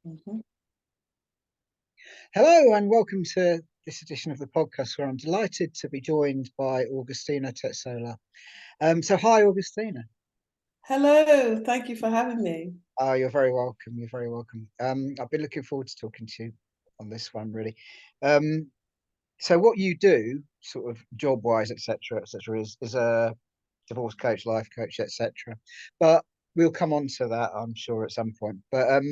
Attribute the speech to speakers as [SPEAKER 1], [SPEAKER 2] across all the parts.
[SPEAKER 1] Mhm.
[SPEAKER 2] Hello and welcome to this edition of the podcast where I'm delighted to be joined by Augustina Tetsola. So hi, Augustina.
[SPEAKER 1] Hello, thank you for having me.
[SPEAKER 2] Oh, you're very welcome. You're very welcome. I've been looking forward to talking to you on this one, really. Um, so what you do, sort of job-wise, etc., is a divorce coach, life coach, etc. But we'll come on to that, I'm sure, at some point. But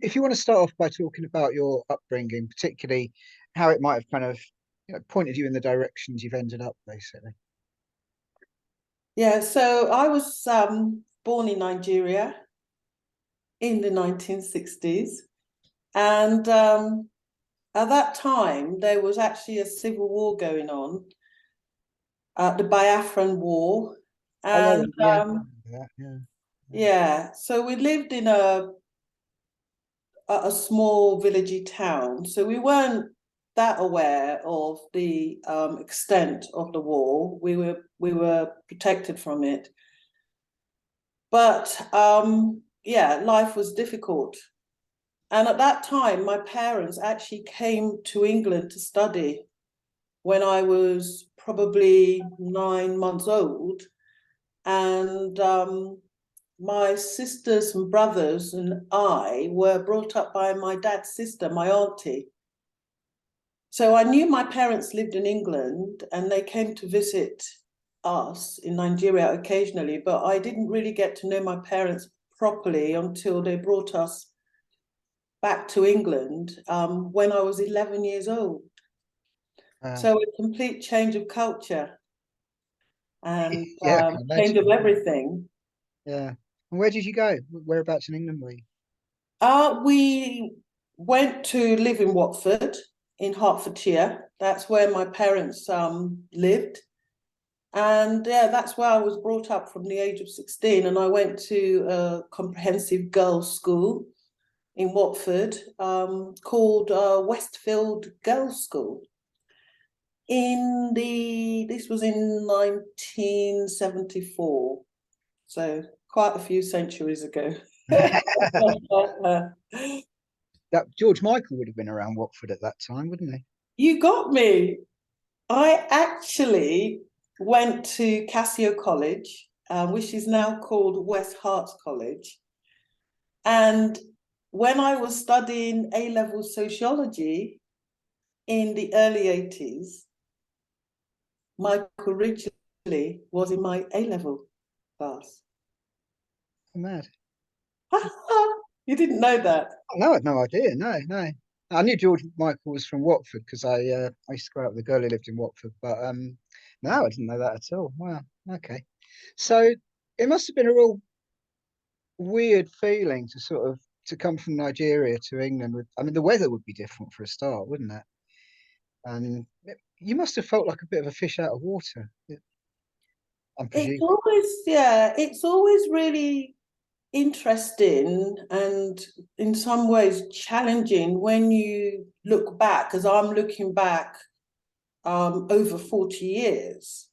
[SPEAKER 2] if you want to start off by talking about your upbringing, particularly how it might have kind of pointed you in the directions you've ended up, basically.
[SPEAKER 1] Yeah, so I was born in Nigeria in the 1960s. And at that time, there was actually a civil war going on, the Biafran War.
[SPEAKER 2] Oh,
[SPEAKER 1] And
[SPEAKER 2] yeah, yeah, yeah,
[SPEAKER 1] yeah, so we lived in a small villagey town. So we weren't that aware of the extent of the war. We were protected from it. But yeah, life was difficult. And at that time, my parents actually came to England to study when I was probably 9 months old. And my sisters and brothers and I were brought up by my dad's sister, my auntie. So I knew my parents lived in England and they came to visit us in Nigeria occasionally, but I didn't really get to know my parents properly until they brought us back to England when I was 11 years old.
[SPEAKER 2] uh,
[SPEAKER 1] So a complete change of culture and
[SPEAKER 2] yeah. I can
[SPEAKER 1] change of
[SPEAKER 2] imagine.
[SPEAKER 1] everything.
[SPEAKER 2] Yeah. And where did you go? Whereabouts in England were you?
[SPEAKER 1] We went to live in Watford in Hertfordshire. That's where my parents lived. And yeah, that's where I was brought up from the age of 16. And I went to a comprehensive girls' school in Watford called Westfield Girls' School. This was in 1974, so quite a few centuries ago.
[SPEAKER 2] That George Michael would have been around Watford at that time, wouldn't he?
[SPEAKER 1] You got me. I actually went to Cassio College, which is now called West Herts College. And when I was studying A-level sociology in the early 80s, Michael Ridgely was in my A-level class.
[SPEAKER 2] Mad.
[SPEAKER 1] You didn't know that?
[SPEAKER 2] Oh, no, I had no idea. No, no. I knew George Michael was from Watford because I used to grow up with a girl who lived in Watford, but no, I didn't know that at all. Wow. Okay. So it must have been a real weird feeling to sort of to come from Nigeria to England with, I mean, the weather would be different for a start, wouldn't it? And you must have felt like a bit of a fish out of water, I'm
[SPEAKER 1] It's
[SPEAKER 2] presuming.
[SPEAKER 1] always, yeah, it's always really interesting and in some ways challenging when you look back, as I'm looking back over 40 years.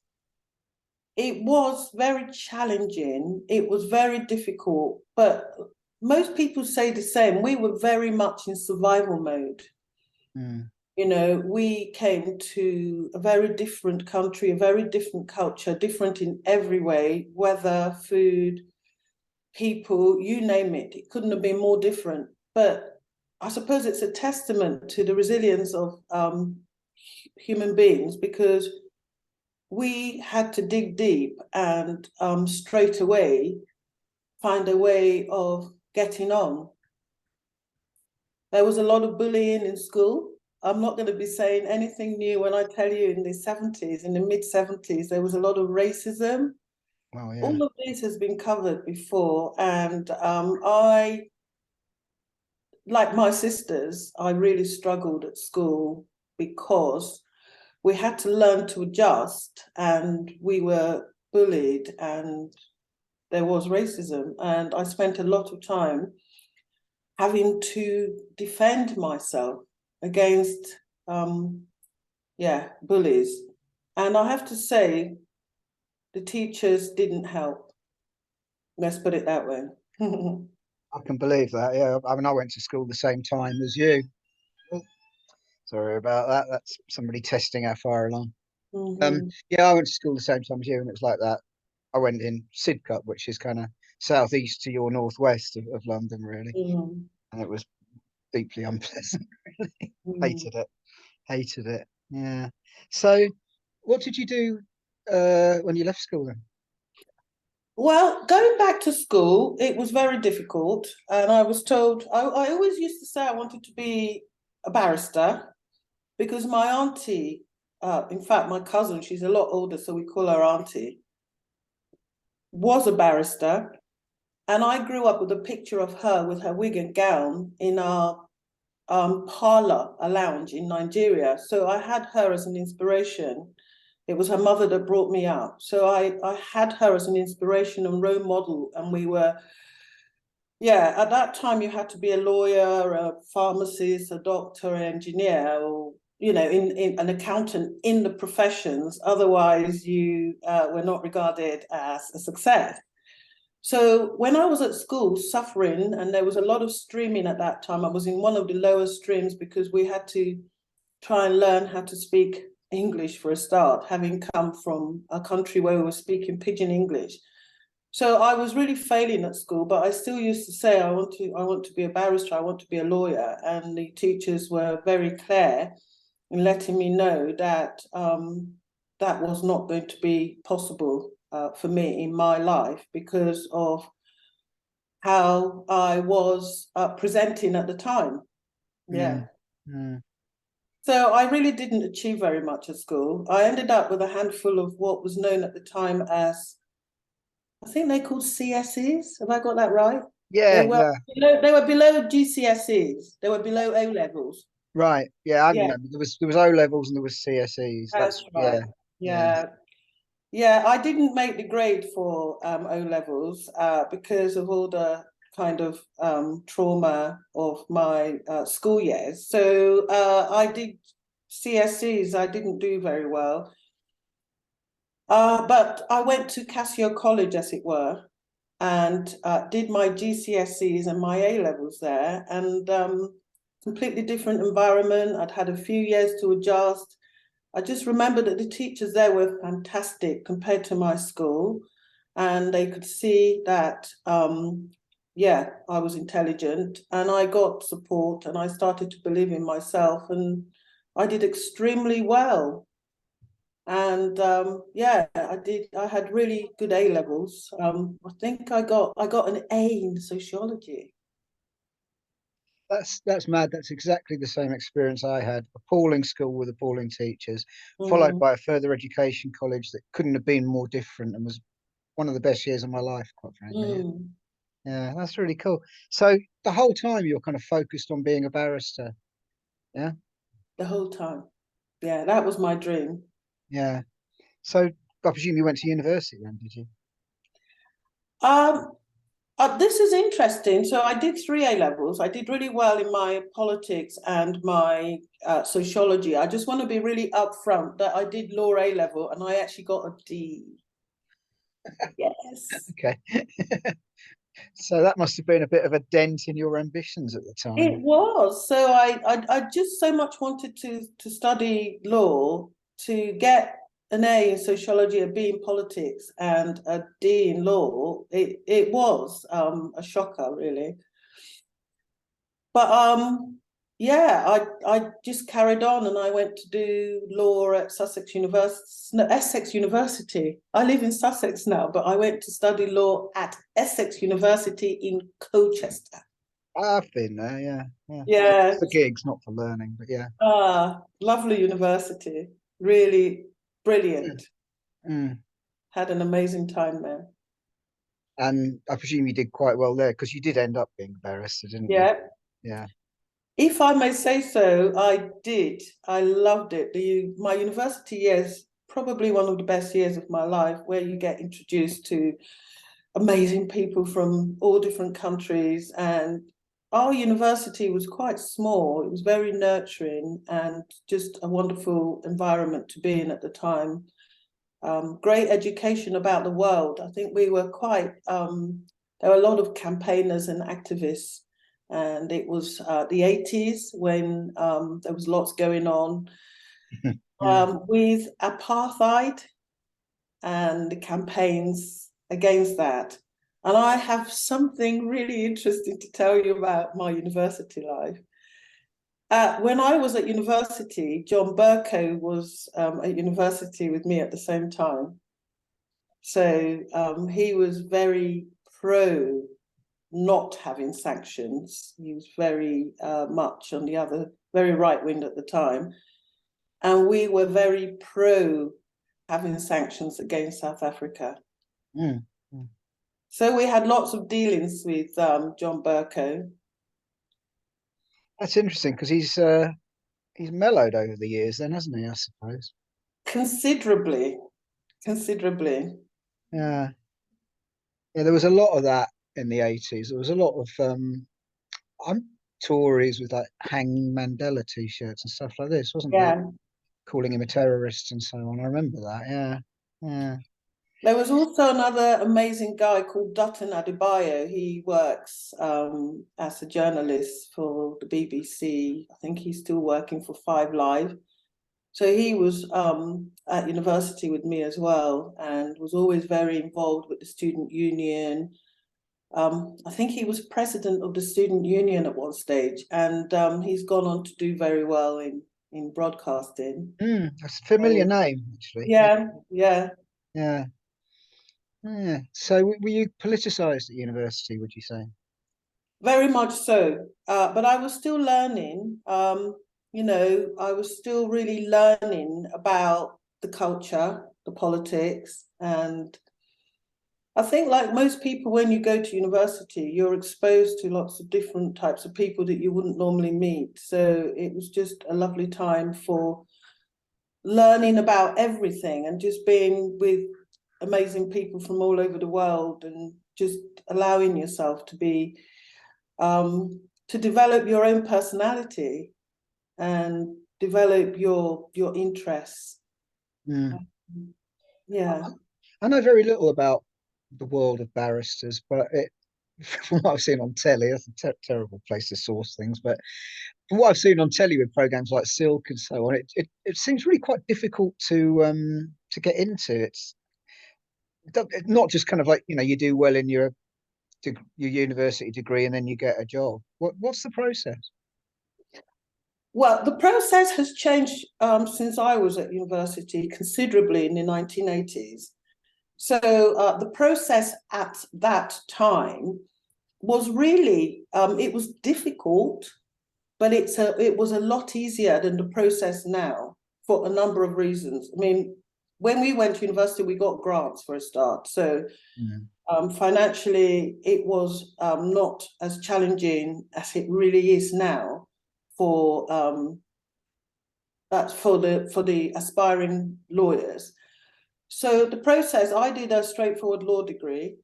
[SPEAKER 1] It was very challenging, it was very difficult, but most people say the same. We were very much in survival mode.
[SPEAKER 2] Mm.
[SPEAKER 1] You know, we came to a very different country, a very different culture, different in every way, weather, food, people, you name it. It couldn't have been more different. But I suppose it's a testament to the resilience of human beings because we had to dig deep and straight away find a way of getting on. There was a lot of bullying in school. I'm not going to be saying anything new when I tell you in the 70s, in the mid 70s, there was a lot of racism.
[SPEAKER 2] Well, yeah.
[SPEAKER 1] All of this has been covered before. And like my sisters, I really struggled at school because we had to learn to adjust and we were bullied and there was racism. And I spent a lot of time having to defend myself against yeah, bullies. And I have to say, the teachers didn't help. Let's put it that way.
[SPEAKER 2] I can believe that. Yeah, I mean, I went to school the same time as you. Oh, sorry about that. That's somebody testing how far along.
[SPEAKER 1] Mhm,
[SPEAKER 2] Yeah, I went to school the same time as you, and it was like that. I went in Sidcup, which is kind of southeast to your northwest of London, really,
[SPEAKER 1] mhm,
[SPEAKER 2] and it was deeply unpleasant. Really,
[SPEAKER 1] mhm.
[SPEAKER 2] hated it. Hated it. Yeah. So, what did you do when you left school then?
[SPEAKER 1] Well, going back to school, it was very difficult. And I was told, I always used to say I wanted to be a barrister because my auntie, in fact, my cousin, she's a lot older, so we call her auntie, was a barrister. And I grew up with a picture of her with her wig and gown in our parlor, a lounge in Nigeria. So I had her as an inspiration. It was her mother that brought me up. So I had her as an inspiration and role model. And we were, yeah, at that time you had to be a lawyer, a pharmacist, a doctor, an engineer, or, you know, in an accountant in the professions. Otherwise, you were not regarded as a success. So when I was at school suffering, and there was a lot of streaming at that time, I was in one of the lower streams because we had to try and learn how to speak English for a start, having come from a country where we were speaking pidgin English. So I was really failing at school, but I still used to say, I want to be a barrister, I want to be a lawyer. And the teachers were very clear in letting me know that that was not going to be possible for me in my life because of how I was presenting at the time. Yeah.
[SPEAKER 2] Mm, mm.
[SPEAKER 1] So I really didn't achieve very much at school. I ended up with a handful of what was known at the time as, I think they called CSEs. Have I got that right? They
[SPEAKER 2] Yeah,
[SPEAKER 1] were
[SPEAKER 2] yeah,
[SPEAKER 1] they were below GCSEs. They were below O levels.
[SPEAKER 2] right. Yeah, I
[SPEAKER 1] Yeah,
[SPEAKER 2] remember there was O levels and there was CSEs.
[SPEAKER 1] that's
[SPEAKER 2] That's
[SPEAKER 1] right.
[SPEAKER 2] yeah, yeah.
[SPEAKER 1] Yeah. Yeah, I didn't make the grade for O levels because of all the kind of trauma of my school years. So I did CSCs, I didn't do very well. But I went to Casio College, as it were, and did my GCSEs and my A levels there, and completely different environment. I'd had a few years to adjust. I just remember that the teachers there were fantastic compared to my school, and they could see that, yeah, I was intelligent, and I got support, and I started to believe in myself, and I did extremely well. And yeah, I did. I had really good A levels. I think I got an A in sociology.
[SPEAKER 2] That's mad. That's exactly the same experience I had. Appalling school with appalling teachers, followed
[SPEAKER 1] Mm,
[SPEAKER 2] by a further education college that couldn't have been more different and was one of the best years of my life, quite frankly. Yeah,
[SPEAKER 1] mm,
[SPEAKER 2] yeah, that's really cool. So the whole time you're kind of focused on being a barrister. Yeah,
[SPEAKER 1] the whole time. Yeah, that was my dream.
[SPEAKER 2] yeah. So I presume you went to university then, did you?
[SPEAKER 1] Um, this is interesting. So I did three A levels. I did really well in my politics and my sociology. I just want to be really upfront that I did law A level and I actually got a D. Yes.
[SPEAKER 2] Okay. So that must have been a bit of a dent in your ambitions at the
[SPEAKER 1] It
[SPEAKER 2] time.
[SPEAKER 1] was. So I just so much wanted to study law to get an A in sociology, a B in politics, and a D in law. It was a shocker, really. But yeah, I just carried on and I went to do law at Sussex University, no, Essex University. I live in Sussex now, but I went to study law at Essex University in Colchester.
[SPEAKER 2] I've been there, yeah, yeah.
[SPEAKER 1] Yeah,
[SPEAKER 2] For gigs, not for learning, but yeah.
[SPEAKER 1] lovely university, really
[SPEAKER 2] Mm,
[SPEAKER 1] brilliant.
[SPEAKER 2] mm.
[SPEAKER 1] Had an amazing time there.
[SPEAKER 2] And I presume you did quite well there because you did end up being a barrister, didn't you?
[SPEAKER 1] Yeah,
[SPEAKER 2] Yeah.
[SPEAKER 1] if I may say so, I did. I loved it. My university years, probably one of the best years of my life, where you get introduced to amazing people from all different countries. And our university was quite small. It was very nurturing and just a wonderful environment to be in at the time. Great education about the world. I think we were quite there were a lot of campaigners and activists, and it was the 80s when there was lots going on with apartheid and the campaigns against that. And I have something really interesting to tell you about my university life. When I was at university, John Bercow was at university with me at the same time. So he was very pro not having sanctions. He was very much on the other, very right wing at the time. And we were very pro having sanctions against South Africa. So we had lots of dealings with John Bercow.
[SPEAKER 2] That's interesting because he's mellowed over the years, then, hasn't he? I suppose
[SPEAKER 1] Considerably.
[SPEAKER 2] Yeah, yeah. There was a lot of that in the 80s. There was a lot of Tories with like Hang Mandela t-shirts and stuff like this, wasn't there? Calling him a terrorist and so on. I remember that. Yeah, yeah.
[SPEAKER 1] There was also another amazing guy called Dutton Adebayo. He works as a journalist for the BBC. I think he's still working for 5 Live. So he was at university with me as well, and was always very involved with the student union. I think he was president of the student union at one stage, and he's gone on to do very well in broadcasting.
[SPEAKER 2] That's a familiar name, actually.
[SPEAKER 1] Yeah.
[SPEAKER 2] Yeah. So were you politicised at university, would you say?
[SPEAKER 1] Very much so. But I was still learning. I was still really learning about the culture, the politics. And I think, like most people, when you go to university, you're exposed to lots of different types of people that you wouldn't normally meet. So it was just a lovely time for learning about everything and just being with amazing people from all over the world, and just allowing yourself to be to develop your own personality and develop your interests. Yeah.
[SPEAKER 2] I know very little about the world of barristers, but from what I've seen on telly, that's a terrible place to source things, but from what I've seen on telly with programs like Silk and so on, it seems really quite difficult to get into. It's not just kind of like, you do well in your university degree and then you get a job. What's the process?
[SPEAKER 1] Well, the process has changed since I was at university considerably in the 1980s. So the process at that time was really, it was difficult, but it was a lot easier than the process now for a number of reasons. I mean, when we went to university, we got grants for a start. So financially, it was not as challenging as it really is now for the aspiring lawyers. So the process, I did a straightforward law degree,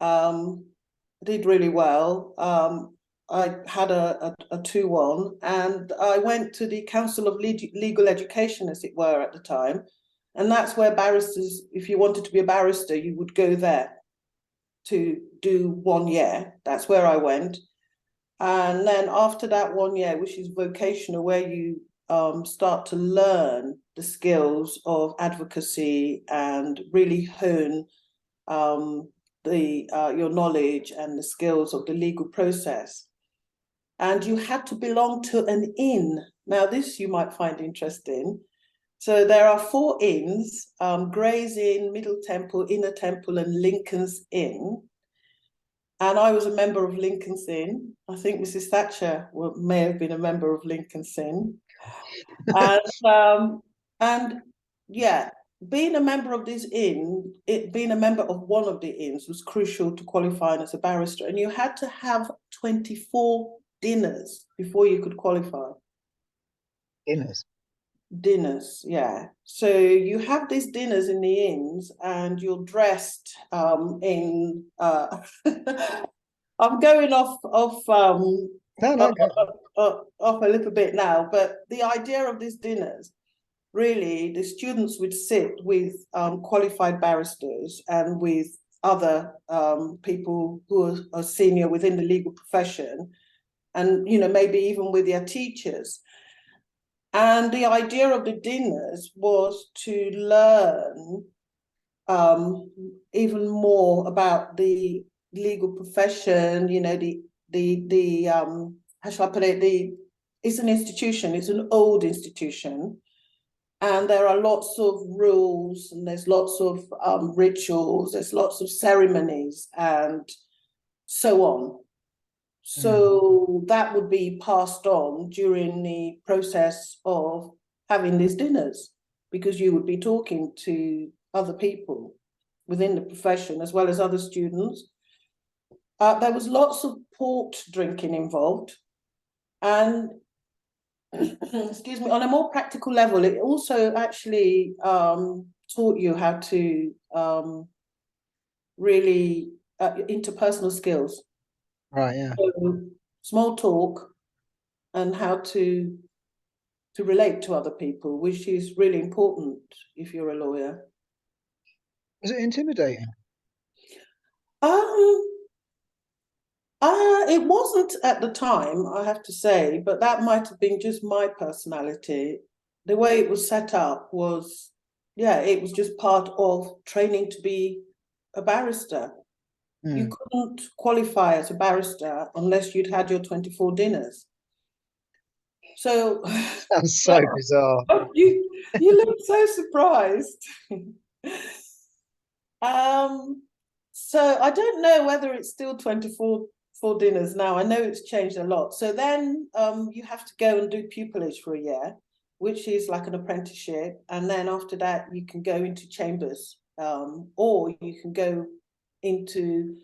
[SPEAKER 1] did really well. I had a 2-1, and I went to the Council of Legal Education, as it were, at the time. And that's where barristers, if you wanted to be a barrister, you would go there to do 1 year. That's where I went. And then after that 1 year, which is vocational, where you start to learn the skills of advocacy and really hone your knowledge and the skills of the legal process. And you had to belong to an inn. Now, this you might find interesting. So there are 4 inns: Gray's Inn, Middle Temple, Inner Temple, and Lincoln's Inn. And I was a member of Lincoln's Inn. I think Mrs. Thatcher may have been a member of Lincoln's Inn. And yeah, being a member of this inn, being a member of one of the inns was crucial to qualifying as a barrister. And you had to have 24 dinners before you could qualify. Dinners, yeah. So you have these dinners in the inns, and you're dressed in. I'm going off a little bit now, but the idea of these dinners, really, the students would sit with qualified barristers and with other people who are senior within the legal profession, and maybe even with their teachers. And the idea of the dinners was to learn even more about the legal profession. How shall I put it? It's an institution. It's an old institution, and there are lots of rules, and there's lots of rituals. There's lots of ceremonies, and so on. So that would be passed on during the process of having these dinners, because you would be talking to other people within the profession as well as other students. There was lots of port drinking involved, and excuse me, on a more practical level, it also actually taught you how to really interpersonal skills.
[SPEAKER 2] Right, yeah.
[SPEAKER 1] So, small talk and how to relate to other people, which is really important if you're a lawyer.
[SPEAKER 2] Was it intimidating?
[SPEAKER 1] Um, it wasn't at the time, I have to say, but that might have been just my personality. The way it was set up was, yeah, it was just part of training to be a barrister. You couldn't qualify as a barrister unless you'd had your 24 dinners. So
[SPEAKER 2] Sounds so bizarre.
[SPEAKER 1] you look so surprised. So I don't know whether it's still 24 dinners now. I know it's changed a lot. So then you have to go and do pupillage for a year, which is like an apprenticeship. And then after that, you can go into chambers, or you can go into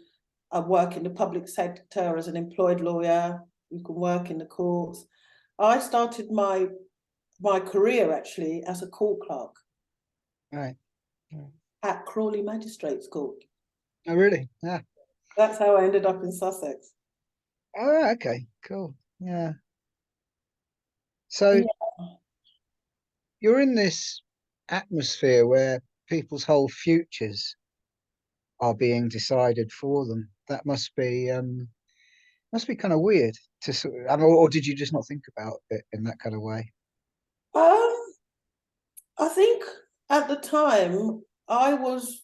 [SPEAKER 1] work in the public sector as an employed lawyer. You can work in the courts. I started my career actually as a court clerk.
[SPEAKER 2] Right.
[SPEAKER 1] At Crawley Magistrates Court.
[SPEAKER 2] Oh, really? Yeah.
[SPEAKER 1] That's how I ended up in Sussex.
[SPEAKER 2] Oh, okay, cool. Yeah. So
[SPEAKER 1] Yeah.
[SPEAKER 2] you're in this atmosphere where people's whole futures are being decided for them. That must be kind of weird to sort of, I mean, or did you just not think about it in that kind of way?
[SPEAKER 1] Um, I think at the time I was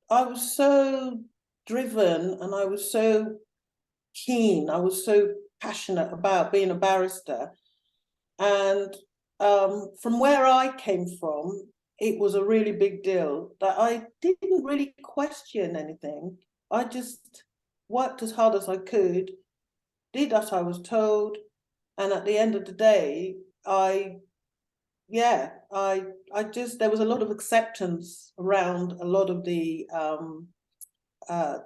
[SPEAKER 1] so driven, and I was so keen, I was so passionate about being a barrister. And from where I came from, it was a really big deal that I didn't really question anything. I just worked as hard as I could, did as I was told, and at the end of the day, yeah, I just, there was a lot of acceptance around a lot of uh,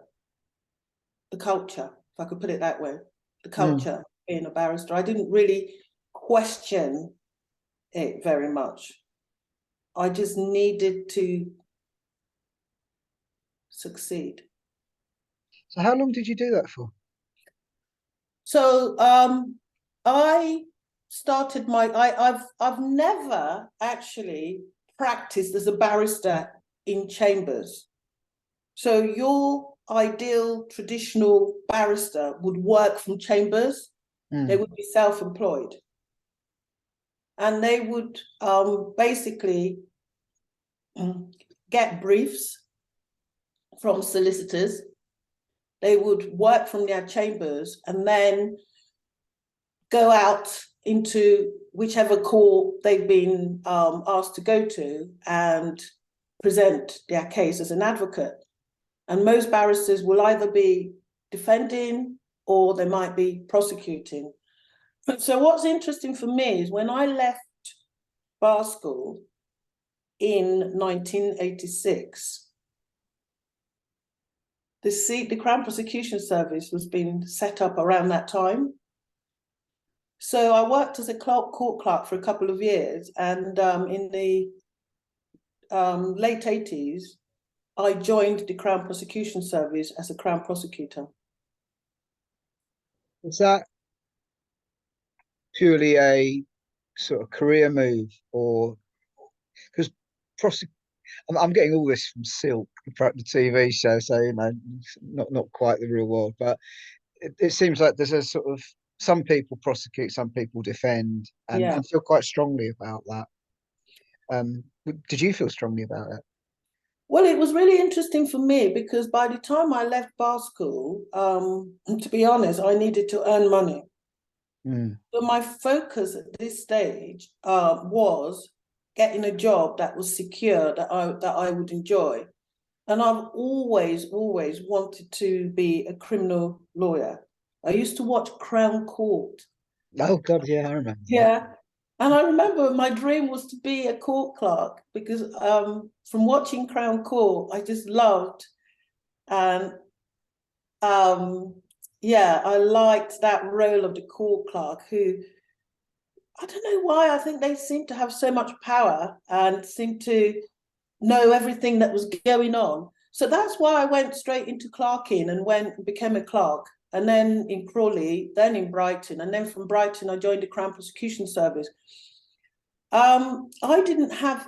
[SPEAKER 1] the culture, if I could put it that way, the culture being a barrister. I didn't really question it very much. I just needed to succeed.
[SPEAKER 2] So how long did you do that for?
[SPEAKER 1] So I started I've never actually practiced as a barrister in chambers. So your ideal traditional barrister would work from chambers. They would be self-employed, and they would basically get briefs from solicitors. They would work from their chambers and then go out into whichever court they've been asked to go to and present their case as an advocate. And most barristers will either be defending or they might be prosecuting. So what's interesting for me is when I left bar school in 1986, the Crown Prosecution Service was being set up around that time. So I worked as a court clerk for a couple of years, and in the late 80s, I joined the Crown Prosecution Service as a Crown Prosecutor.
[SPEAKER 2] Was that purely a sort of career move, or because I'm getting all this from Silk, the TV show, so you know, not quite the real world, but it seems like there's a sort of some people prosecute, some people defend,
[SPEAKER 1] Yeah.
[SPEAKER 2] and feel quite strongly about that. Did you feel strongly about it?
[SPEAKER 1] Well, it was really interesting for me because by the time I left bar school, to be honest, I needed to earn money.
[SPEAKER 2] Mm.
[SPEAKER 1] So my focus at this stage was getting a job that was secure, that I would enjoy. And I've always wanted to be a criminal lawyer. I used to watch Crown Court.
[SPEAKER 2] Oh God, yeah, I remember that.
[SPEAKER 1] Yeah. And I remember my dream was to be a court clerk because from watching Crown Court, I just loved and yeah, I liked that role of the court clerk who I don't know why, I think they seem to have so much power and seem to know everything that was going on. So that's why I went straight into clerking and went and became a clerk. And then in Crawley, then in Brighton, and then from Brighton, I joined the Crown Prosecution Service. I didn't have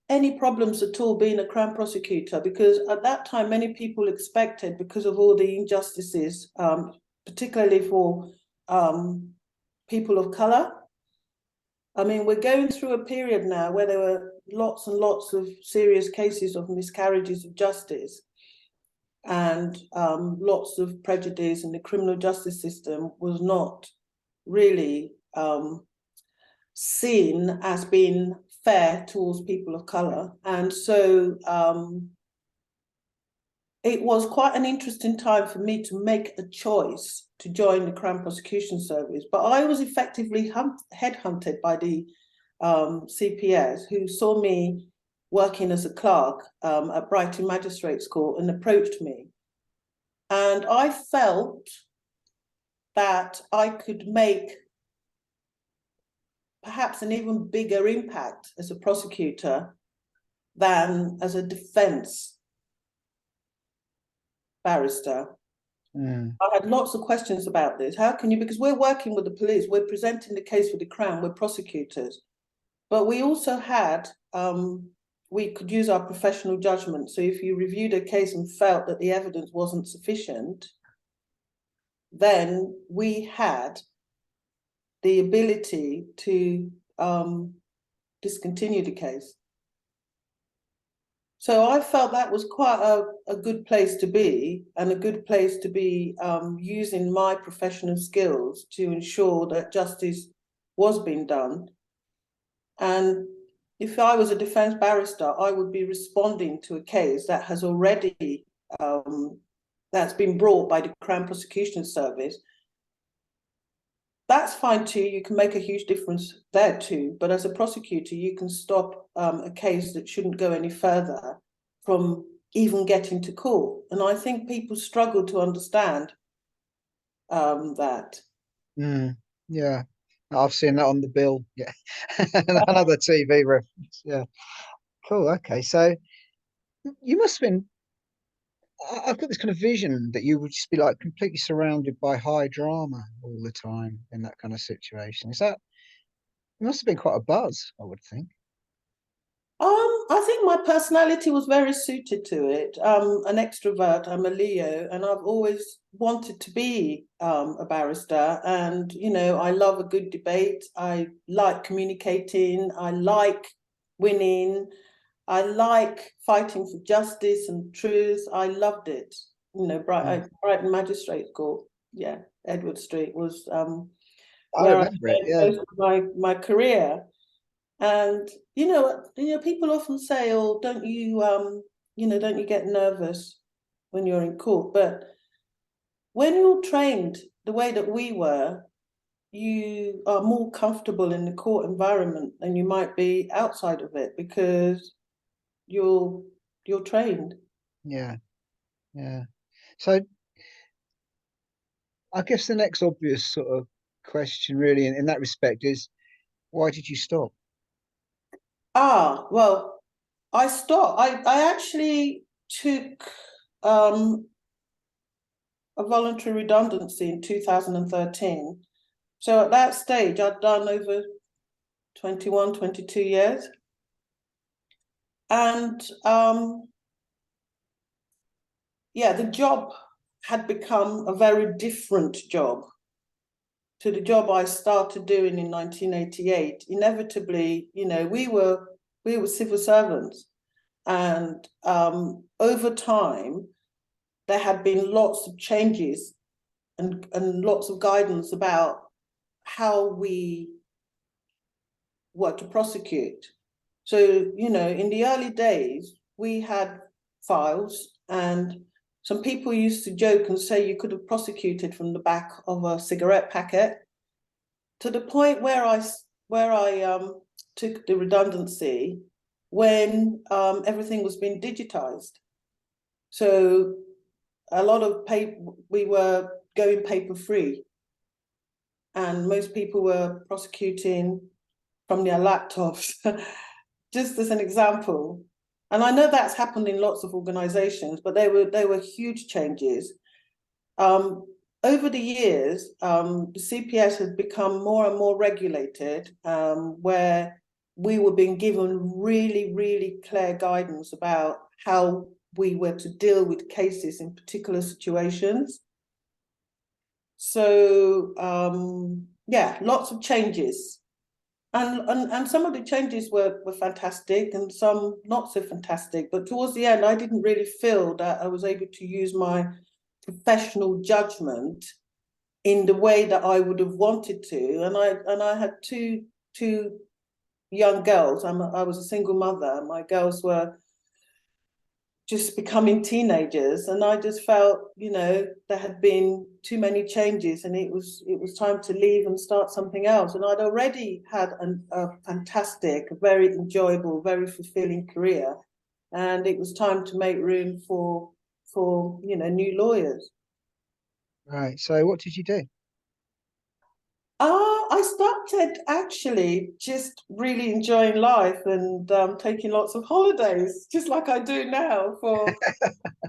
[SPEAKER 1] any problems at all being a Crown prosecutor because at that time, many people expected, because of all the injustices, particularly for people of colour. I mean, we're going through a period now where there were lots and lots of serious cases of miscarriages of justice and lots of prejudice in the criminal justice system was not really seen as being fair towards people of colour. And so it was quite an interesting time for me to make a choice to join the Crown Prosecution Service. But I was effectively headhunted by the CPS, who saw me working as a clerk at Brighton Magistrates Court and approached me. And I felt that I could make perhaps an even bigger impact as a prosecutor than as a defence barrister.
[SPEAKER 2] Mm.
[SPEAKER 1] I had lots of questions about this. How can you, because we're working with the police, we're presenting the case for the Crown, we're prosecutors, but we also had, we could use our professional judgment. So if you reviewed a case and felt that the evidence wasn't sufficient, then we had the ability to discontinue the case. So I felt that was quite a good place to be, and a good place to be using my professional skills to ensure that justice was being done. And if I was a defence barrister, I would be responding to a case that has already, that's been brought by the Crown Prosecution Service. That's fine too, you can make a huge difference there too, but as a prosecutor, you can stop a case that shouldn't go any further from even getting to court. And I think people struggle to understand that.
[SPEAKER 2] Mm. Yeah, I've seen that on the bill. Yeah, another TV reference. Yeah, cool. Okay, so you must have been. I've got this kind of vision that you would just be like completely surrounded by high drama all the time in that kind of situation. Is that? It must have been quite a buzz, I would think.
[SPEAKER 1] I think my personality was very suited to it. An extrovert, I'm a Leo, and I've always wanted to be a barrister. And, you know, I love a good debate. I like communicating. I like winning. I like fighting for justice and truth. I loved it. You know,
[SPEAKER 2] Mm.
[SPEAKER 1] Brighton Magistrates Court, yeah, Edward Street was
[SPEAKER 2] I
[SPEAKER 1] where I
[SPEAKER 2] remember it.
[SPEAKER 1] spent
[SPEAKER 2] Yeah.
[SPEAKER 1] most of my career. And people often say, "Oh, don't you, don't you get nervous when you're in court?" But when you're trained the way that we were, you are more comfortable in the court environment than you might be outside of it because you're trained.
[SPEAKER 2] Yeah. Yeah. So I guess the next obvious sort of question, really, in that respect, is why did you stop?
[SPEAKER 1] Well, I stopped. I actually took a voluntary redundancy in 2013. So at that stage, I'd done over 21, 22 years. And yeah, the job had become a very different job to the job I started doing in 1988. Inevitably, you know, we were civil servants, and over time there had been lots of changes and lots of guidance about how we were to prosecute. So, you know, in the early days, we had files, and some people used to joke and say you could have prosecuted from the back of a cigarette packet, to the point where I took the redundancy when everything was being digitized. So a lot of paper, we were going paper free, and most people were prosecuting from their laptops, just as an example. And I know that's happened in lots of organizations, but they were huge changes. Over the years, the CPS has become more and more regulated, where we were being given really, really clear guidance about how we were to deal with cases in particular situations. So yeah, lots of changes. And some of the changes were fantastic and some not so fantastic. But towards the end, I didn't really feel that I was able to use my professional judgment in the way that I would have wanted to. And I had two young girls. I was a single mother. My girls were just becoming teenagers, and I just felt, you know, there had been too many changes, and it was time to leave and start something else. And I'd already had a fantastic, very enjoyable, very fulfilling career, and it was time to make room for you know, new lawyers.
[SPEAKER 2] Right. So what did you do?
[SPEAKER 1] I started actually just really enjoying life and taking lots of holidays, just like I do now, for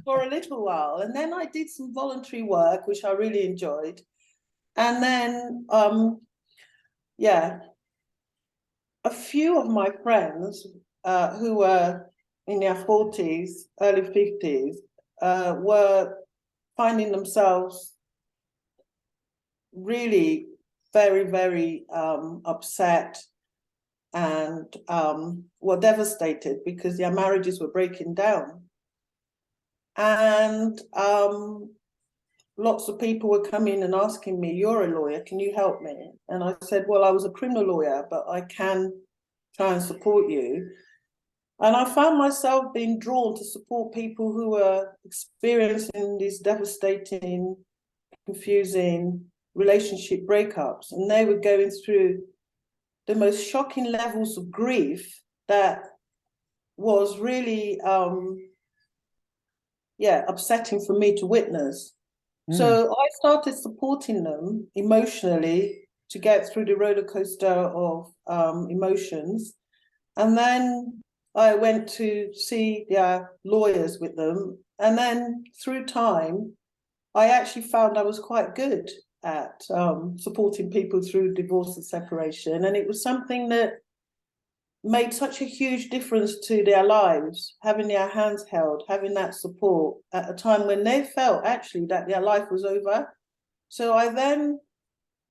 [SPEAKER 1] a little while. And then I did some voluntary work, which I really enjoyed. And then, yeah, a few of my friends who were in their 40s, early 50s, were finding themselves really very, very upset, and were devastated because their marriages were breaking down. And lots of people were coming and asking me, "You're a lawyer, can you help me?" And I said, "Well, I was a criminal lawyer, but I can try and support you." And I found myself being drawn to support people who were experiencing these devastating, confusing relationship breakups. And they were going through the most shocking levels of grief that was really, yeah, upsetting for me to witness.
[SPEAKER 2] Mm.
[SPEAKER 1] So I started supporting them emotionally to get through the roller coaster of emotions. And then I went to see their lawyers with them. And then through time, I actually found I was quite good at supporting people through divorce and separation. And it was something that made such a huge difference to their lives, having their hands held, having that support at a time when they felt actually that their life was over. So I then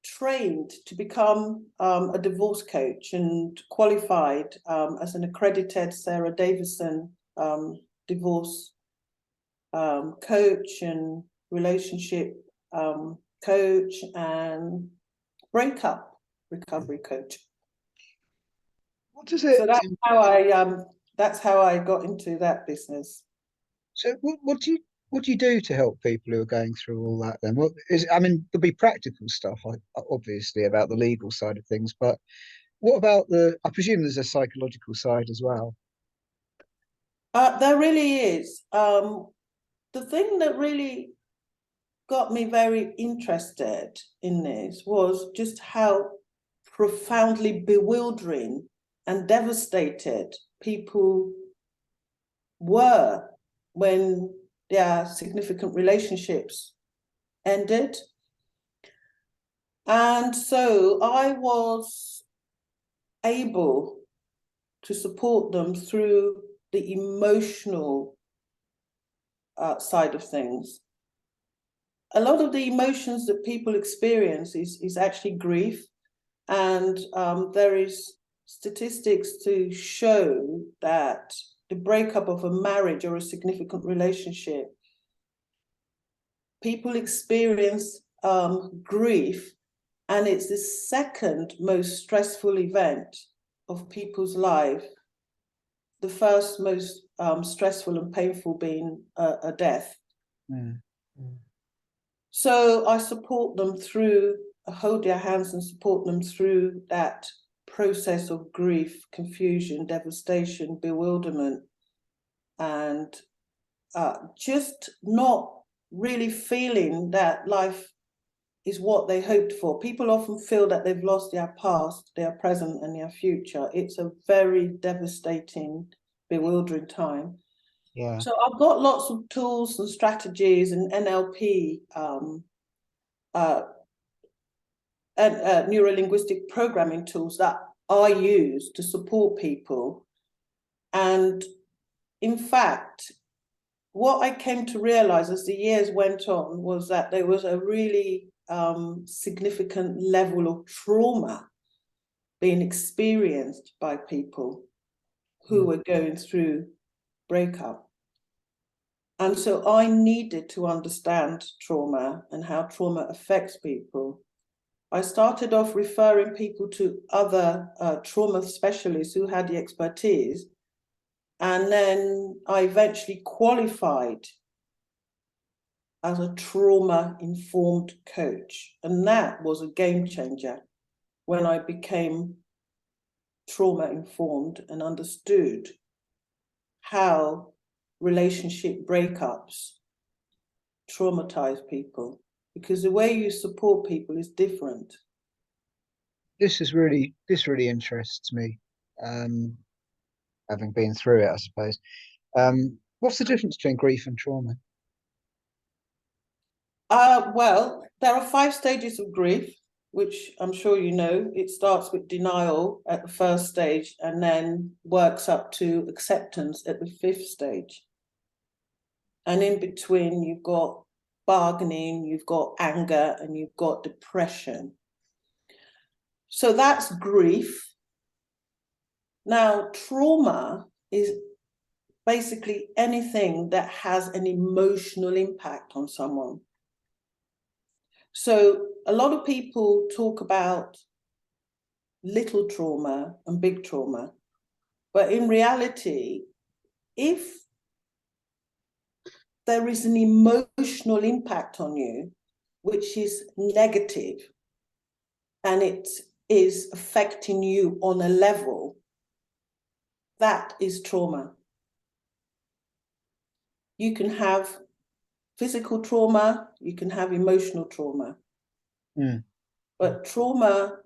[SPEAKER 1] trained to become a divorce coach and qualified as an accredited Sarah Davison divorce coach and relationship coach and breakup recovery coach.
[SPEAKER 2] What does
[SPEAKER 1] So
[SPEAKER 2] it?
[SPEAKER 1] that's how I got into that business.
[SPEAKER 2] So what do you do to help people who are going through all that? Then what is? I mean, there'll be practical stuff, obviously, about the legal side of things, but what about the? I presume there's a psychological side as well.
[SPEAKER 1] There really is. The thing that really got me very interested in this was just how profoundly bewildering and devastated people were when their significant relationships ended. And so I was able to support them through the emotional side of things. A lot of the emotions that people experience is actually grief, and there is statistics to show that the breakup of a marriage or a significant relationship, people experience grief, and it's the second most stressful event of people's life. The first most stressful and painful being a death.
[SPEAKER 2] Mm.
[SPEAKER 1] So I support them through, I hold their hands and support them through that process of grief, confusion, devastation, bewilderment, and just not really feeling that life is what they hoped for. People often feel that they've lost their past, their present, and their future. It's a very devastating, bewildering time.
[SPEAKER 2] Yeah.
[SPEAKER 1] So I've got lots of tools and strategies and NLP, neuro-linguistic programming tools that I use to support people. And in fact, what I came to realize as the years went on was that there was a really significant level of trauma being experienced by people who were going through breakup. And so I needed to understand trauma and how trauma affects people. I started off referring people to other trauma specialists who had the expertise. And then I eventually qualified as a trauma-informed coach. And that was a game changer when I became trauma-informed and understood how relationship breakups traumatize people, because the way you support people is different.
[SPEAKER 2] This really interests me, having been through it, I suppose. What's the difference between grief and trauma?
[SPEAKER 1] Well, there are 5 stages of grief, which I'm sure you know. It starts with denial at the first stage and then works up to acceptance at the 5th stage. And in between, you've got bargaining, you've got anger, and you've got depression. So that's grief. Now, trauma is basically anything that has an emotional impact on someone. So a lot of people talk about little trauma and big trauma, but in reality, if there is an emotional impact on you, which is negative, and it is affecting you on a level, that is trauma. You can have physical trauma, you can have emotional trauma. But trauma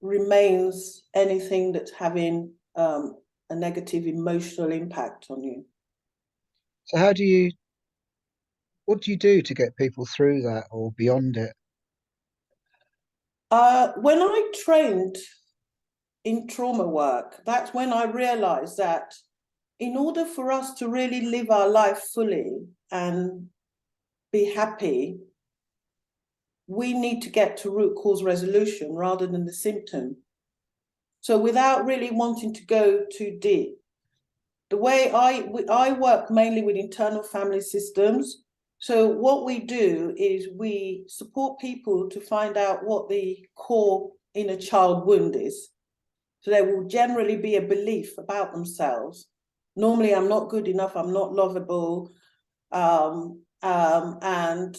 [SPEAKER 1] remains anything that's having a negative emotional impact on you.
[SPEAKER 2] So what do you do to get people through that or beyond it?
[SPEAKER 1] When I trained in trauma work, that's when I realized that in order for us to really live our life fully and be happy, we need to get to root cause resolution rather than the symptom. So without really wanting to go too deep, the way I work mainly with internal family systems. So what we do is we support people to find out what the core inner child wound is. So there will generally be a belief about themselves. Normally, I'm not good enough, I'm not lovable. And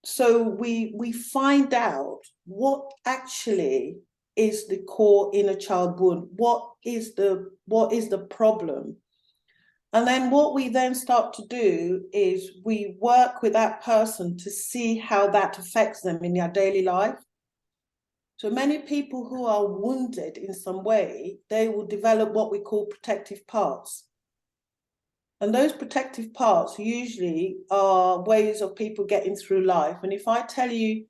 [SPEAKER 1] so we find out what actually is the core inner child wound. What is the problem? And then what we then start to do is we work with that person to see how that affects them in their daily life. So many people who are wounded in some way, they will develop what we call protective parts. And those protective parts usually are ways of people getting through life. And if I tell you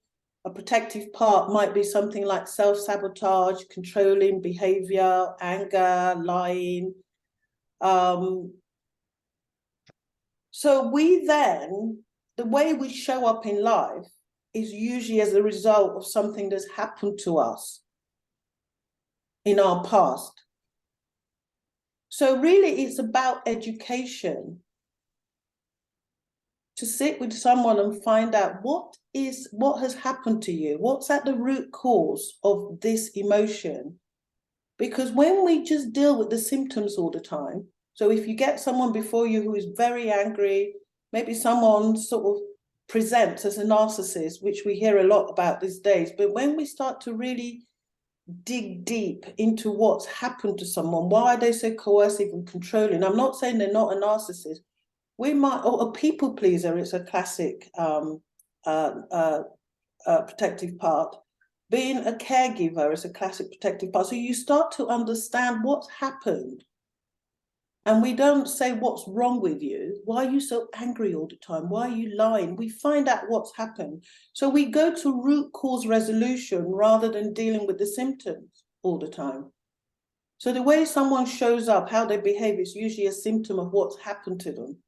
[SPEAKER 1] a protective part might be something like self-sabotage, controlling behavior, anger, lying, So we then, the way we show up in life is usually as a result of something that's happened to us in our past. So really it's about education, to sit with someone and find out what has happened to you, what's at the root cause of this emotion. Because when we just deal with the symptoms all the time, so if you get someone before you who is very angry, maybe someone sort of presents as a narcissist, which we hear a lot about these days, but when we start to really dig deep into what's happened to someone, why are they so coercive and controlling? I'm not saying they're not a narcissist. We might, or a people pleaser, it's a classic protective part. Being a caregiver is a classic protective part. So you start to understand what's happened. And we don't say what's wrong with you. Why are you so angry all the time? Why are you lying? We find out what's happened. So we go to root cause resolution rather than dealing with the symptoms all the time. So the way someone shows up, how they behave, is usually a symptom of what's happened to them.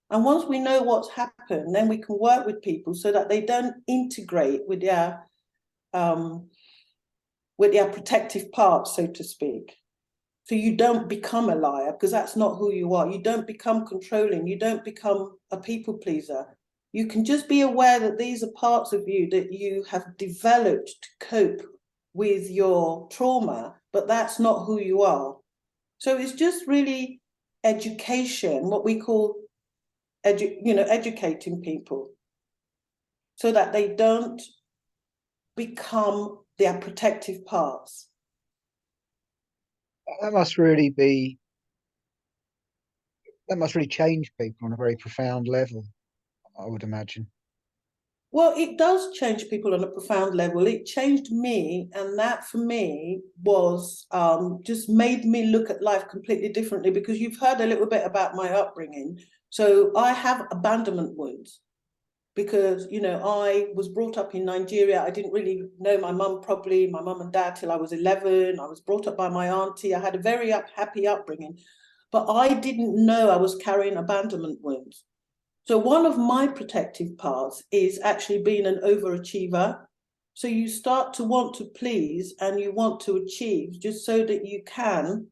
[SPEAKER 1] And once we know what's happened, then we can work with people so that they don't integrate with their protective parts, so to speak. So you don't become a liar, because that's not who you are. You don't become controlling. You don't become a people pleaser. You can just be aware that these are parts of you that you have developed to cope with your trauma, but that's not who you are. So it's just really education, what we call educating people so that they don't become their protective parts.
[SPEAKER 2] That must really change people on a very profound level, I would imagine.
[SPEAKER 1] Well, it does change people on a profound level. It changed me, and that for me was just made me look at life completely differently, because you've heard a little bit about my upbringing. So I have abandonment wounds because, I was brought up in Nigeria. I didn't really know my mum and dad, till I was 11. I was brought up by my auntie. I had a very happy upbringing, but I didn't know I was carrying abandonment wounds. So one of my protective parts is actually being an overachiever. So you start to want to please and you want to achieve just so that you can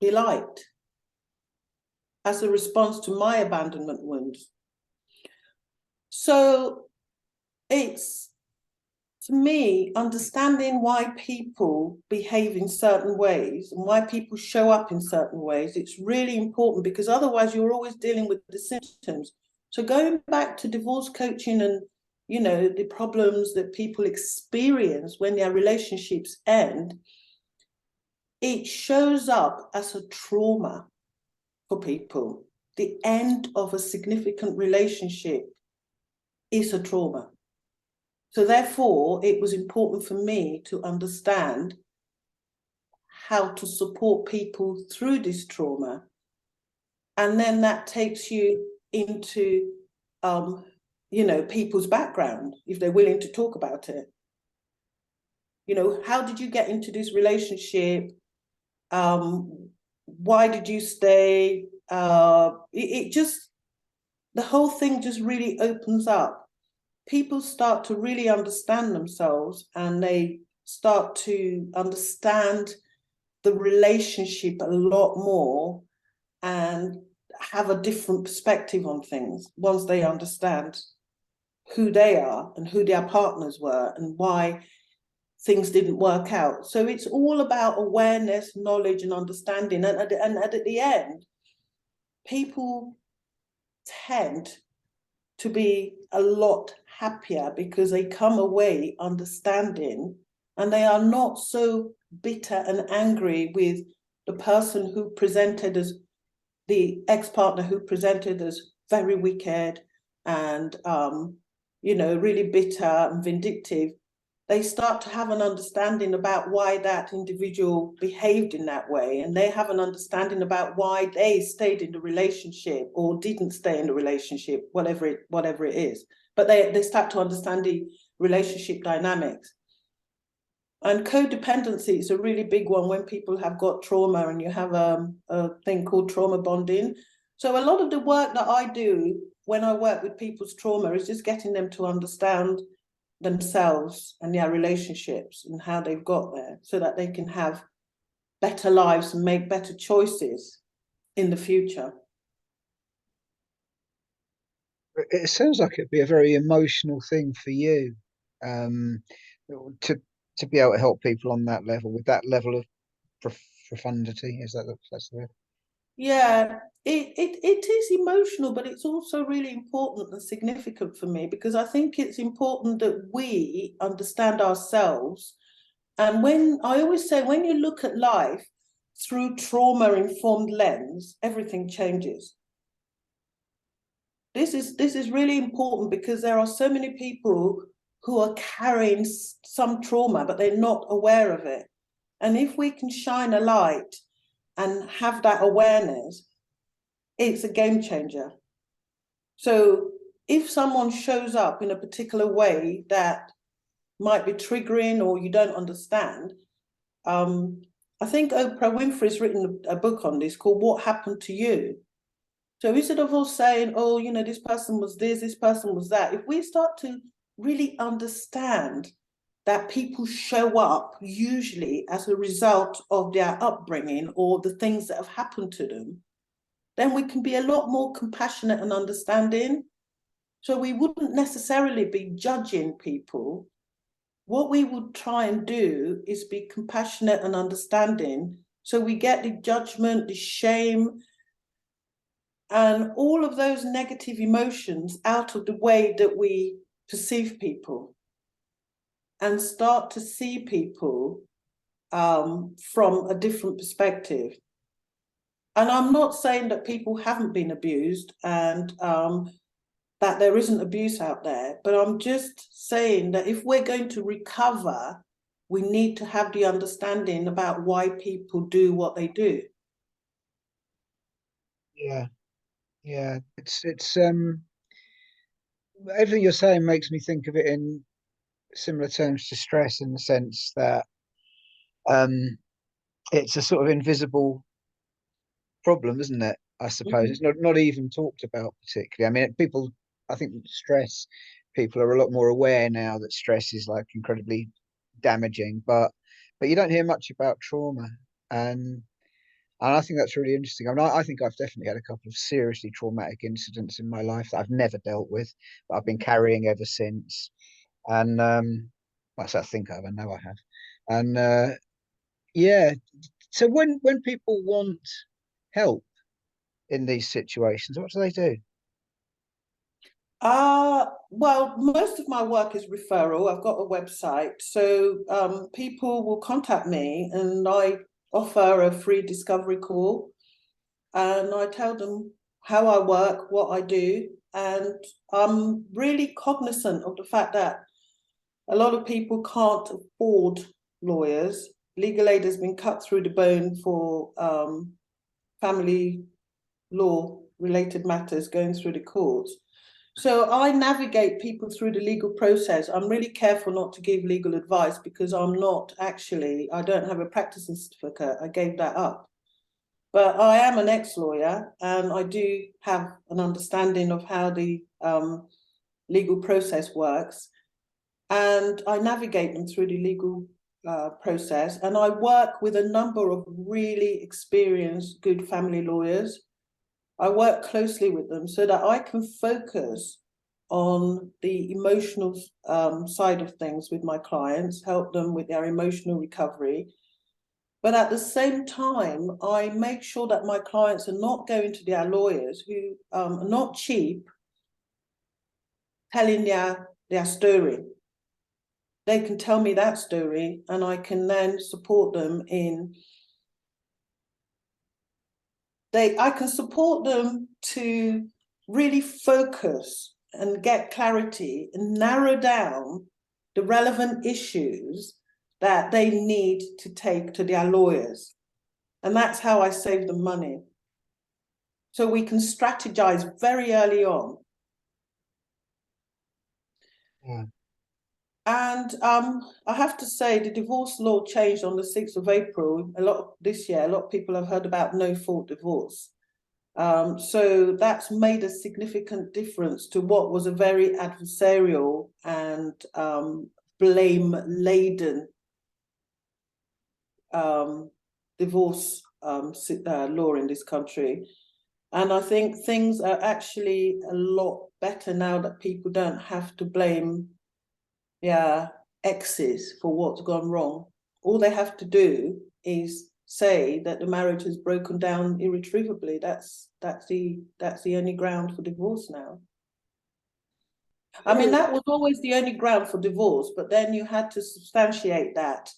[SPEAKER 1] be liked, as a response to my abandonment wounds. So it's, to me, understanding why people behave in certain ways and why people show up in certain ways, it's really important, because otherwise you're always dealing with the symptoms. So going back to divorce coaching and, the problems that people experience when their relationships end, it shows up as a trauma for people. The end of a significant relationship is a trauma. So therefore, it was important for me to understand how to support people through this trauma. And then that takes you into, people's background, if they're willing to talk about it. How did you get into this relationship? Why did you stay? The whole thing just really opens up. People start to really understand themselves, and they start to understand the relationship a lot more and have a different perspective on things once they understand who they are and who their partners were and why things didn't work out. So it's all about awareness, knowledge, and understanding. And at the end, people tend to be a lot happier because they come away understanding, and they are not so bitter and angry with the person who presented as the ex-partner, who presented as very wicked and really bitter and vindictive. They start to have an understanding about why that individual behaved in that way, and they have an understanding about why they stayed in the relationship or didn't stay in the relationship, whatever it is. But they start to understand the relationship dynamics. And codependency is a really big one when people have got trauma, and you have a thing called trauma bonding. So a lot of the work that I do when I work with people's trauma is just getting them to understand themselves and their relationships and how they've got there, so that they can have better lives and make better choices in the future.
[SPEAKER 2] It sounds like it'd be a very emotional thing for you, um, to be able to help people on that level, with that level of profundity. Is that's the word?
[SPEAKER 1] Yeah, it is emotional, but it's also really important and significant for me, because I think it's important that we understand ourselves. And when I always say, when you look at life through trauma-informed lens, everything changes. This is really important, because there are so many people who are carrying some trauma, but they're not aware of it. And if we can shine a light and have that awareness, it's a game changer. So if someone shows up in a particular way that might be triggering or you don't understand, I think Oprah Winfrey's written a book on this called What Happened to You? So instead of us saying, oh, you know, this person was this person was that, if we start to really understand that people show up usually as a result of their upbringing or the things that have happened to them, then we can be a lot more compassionate and understanding. So we wouldn't necessarily be judging people. What we would try and do is be compassionate and understanding, so we get the judgment, the shame, and all of those negative emotions out of the way that we perceive people, and start to see people from a different perspective. And I'm not saying that people haven't been abused and that there isn't abuse out there, but I'm just saying that if we're going to recover, we need to have the understanding about why people do what they do.
[SPEAKER 2] Yeah, yeah. It's everything you're saying makes me think of it in similar terms to stress, in the sense that um it's a sort of invisible problem, isn't it? I suppose it's not even talked about particularly. I mean, people, I think stress, people are a lot more aware now that stress is like incredibly damaging, but you don't hear much about trauma, and I think that's really interesting. I mean, I think I've definitely had a couple of seriously traumatic incidents in my life that I've never dealt with, but I've been carrying ever since. And well, I think I know I have. And yeah, so when people want help in these situations, what do they do?
[SPEAKER 1] Well, most of my work is referral. I've got a website, so people will contact me, and I offer a free discovery call, and I tell them how I work, what I do, and I'm really cognizant of the fact that a lot of people can't afford lawyers. Legal aid has been cut through the bone for family law related matters going through the courts. So I navigate people through the legal process. I'm really careful not to give legal advice, because I'm not actually, I don't have a practicing certificate. I gave that up. But I am an ex-lawyer, and I do have an understanding of how the legal process works. And I navigate them through the legal process. And I work with a number of really experienced, good family lawyers. I work closely with them so that I can focus on the emotional side of things with my clients, help them with their emotional recovery. But at the same time, I make sure that my clients are not going to their lawyers who are not cheap, telling their story. They can tell me that story, and I can then support them in I can support them to really focus and get clarity and narrow down the relevant issues that they need to take to their lawyers. And that's how I save them money. So we can strategize very early on.
[SPEAKER 2] Yeah.
[SPEAKER 1] And I have to say, the divorce law changed on the 6th of April. This year, a lot of people have heard about no-fault divorce. So that's made a significant difference to what was a very adversarial and blame-laden divorce law in this country. And I think things are actually a lot better now that people don't have to blame exes for what's gone wrong. All they have to do is say that the marriage has broken down irretrievably. That's the only ground for divorce now. I mean, that was always the only ground for divorce, but then you had to substantiate that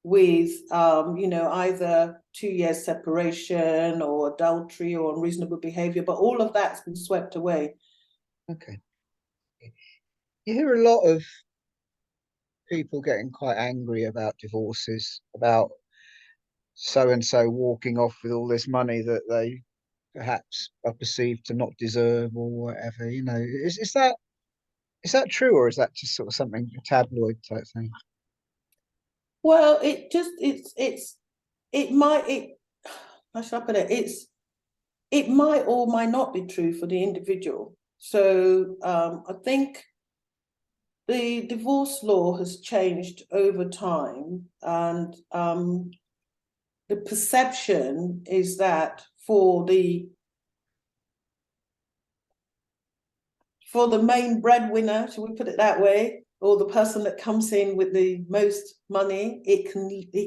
[SPEAKER 1] with either 2 years separation or adultery or unreasonable behavior, but all of that's been swept away.
[SPEAKER 2] Okay. You hear a lot of people getting quite angry about divorces, about so and so walking off with all this money that they perhaps are perceived to not deserve or whatever. Is that true, or is that just sort of something a tabloid type thing?
[SPEAKER 1] Well, how should I put it? It might or might not be true for the individual. So I think the divorce law has changed over time, and the perception is that for the main breadwinner, should we put it that way, or the person that comes in with the most money, it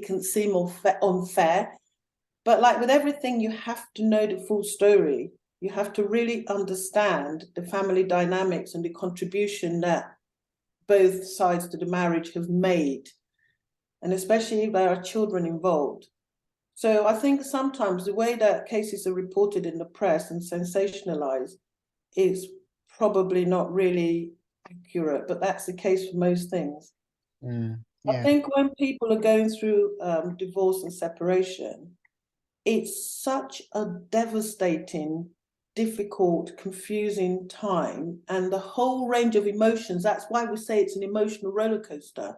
[SPEAKER 1] can seem unfair. But like with everything, you have to know the full story. You have to really understand the family dynamics and the contribution that both sides to the marriage have made, and especially if there are children involved. So I think sometimes the way that cases are reported in the press and sensationalized is probably not really accurate, but that's the case for most things.
[SPEAKER 2] Yeah.
[SPEAKER 1] I think when people are going through divorce and separation, it's such a devastating, difficult, confusing time, and the whole range of emotions. That's why we say it's an emotional roller coaster.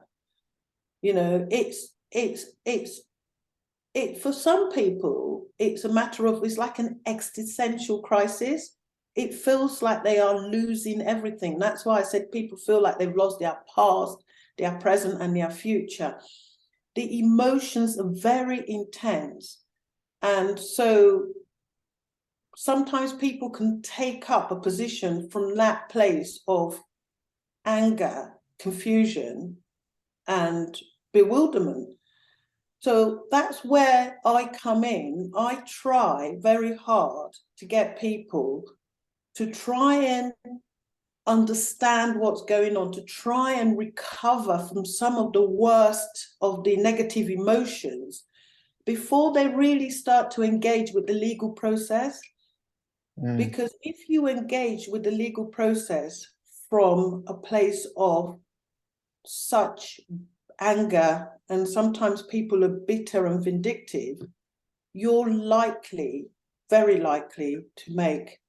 [SPEAKER 1] For some people, it's a matter of, it's like an existential crisis. It feels like they are losing everything. That's why I said people feel like they've lost their past, their present, and their future. The emotions are very intense. And so sometimes people can take up a position from that place of anger, confusion, and bewilderment. So that's where I come in. I try very hard to get people to try and understand what's going on, to try and recover from some of the worst of the negative emotions before they really start to engage with the legal process. Because if you engage with the legal process from a place of such anger, and sometimes people are bitter and vindictive, you're likely, very likely, to make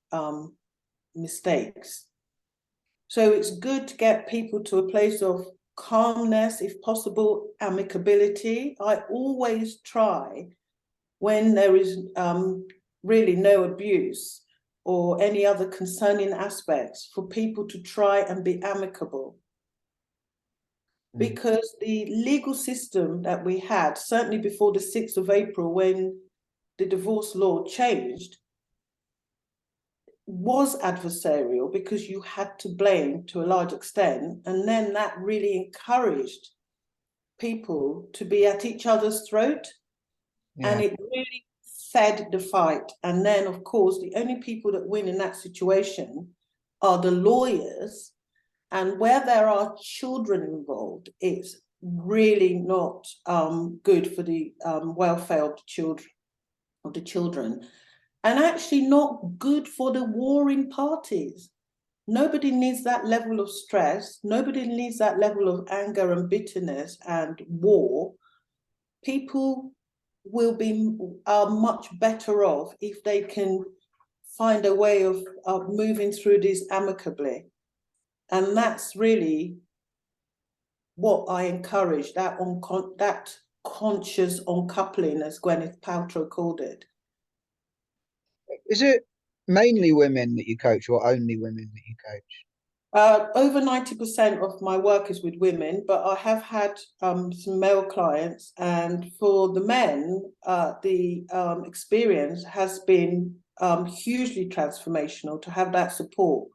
[SPEAKER 1] mistakes. So it's good to get people to a place of calmness, if possible, amicability. I always try, when there is really no abuse or any other concerning aspects, for people to try and be amicable. Because the legal system that we had, certainly before the 6th of April, when the divorce law changed, was adversarial, because you had to blame to a large extent. And then that really encouraged people to be at each other's throat. Yeah. And it really fed the fight. And then, of course, the only people that win in that situation are the lawyers. And where there are children involved, it's really not good for the welfare of the children, and actually not good for the warring parties. Nobody needs that level of stress. Nobody needs that level of anger and bitterness and war. People are much better off if they can find a way of moving through this amicably. And that's really what I encourage, that conscious uncoupling, as Gwyneth Paltrow called it.
[SPEAKER 2] Is it mainly women that you coach, or only women that you coach?
[SPEAKER 1] Over 90% of my work is with women, but I have had some male clients, and for the men, the experience has been hugely transformational to have that support,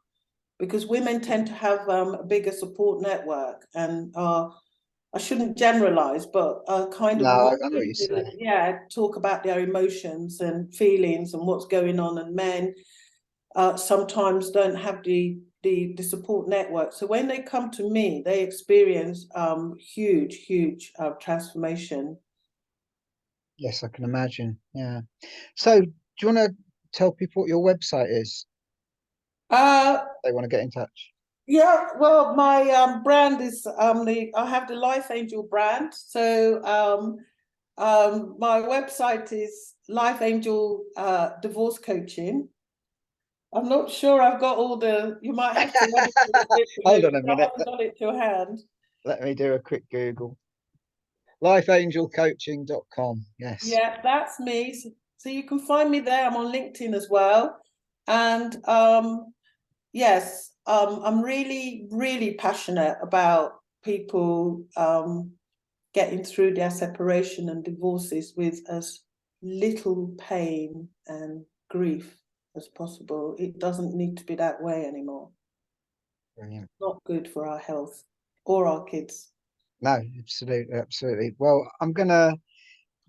[SPEAKER 1] because women tend to have a bigger support network, and I shouldn't generalize, but kind
[SPEAKER 2] No,
[SPEAKER 1] of more
[SPEAKER 2] I know what you're saying.
[SPEAKER 1] yeah, talk about their emotions and feelings and what's going on, and men sometimes don't have the support network. So when they come to me, they experience huge transformation.
[SPEAKER 2] Yes, I can imagine. Yeah. So, do you want to tell people what your website is?
[SPEAKER 1] Uh,
[SPEAKER 2] They want to get in touch.
[SPEAKER 1] yeah, well, my brand is I have the Life Angel brand. So my website is Life Angel Divorce Coaching. I'm not sure I've got all the, you might have to run it through a bit for me,
[SPEAKER 2] Hold on a
[SPEAKER 1] because I
[SPEAKER 2] minute.
[SPEAKER 1] haven't got it to hand.
[SPEAKER 2] Let me do a quick Google. Lifeangelcoaching.com. Yes.
[SPEAKER 1] Yeah, that's me. So you can find me there. I'm on LinkedIn as well. And yes, I'm really passionate about people getting through their separation and divorces with as little pain and grief as possible. It doesn't need to be that way anymore.
[SPEAKER 2] Brilliant.
[SPEAKER 1] Not good for our health or our kids.
[SPEAKER 2] No, absolutely, absolutely. Well, I'm gonna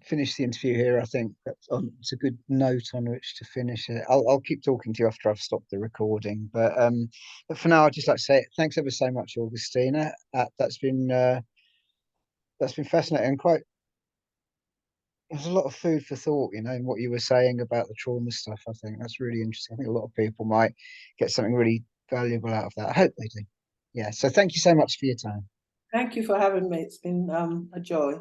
[SPEAKER 2] finish the interview here. I think it's a good note on which to finish it. I'll keep talking to you after I've stopped the recording, but for now, I'd just like to say thanks ever so much, Augustina. That's been fascinating and quite. There's a lot of food for thought, in what you were saying about the trauma stuff. I think that's really interesting. I think a lot of people might get something really valuable out of that. I hope they do. Yeah. So thank you so much for your time.
[SPEAKER 1] Thank you for having me. It's been a joy.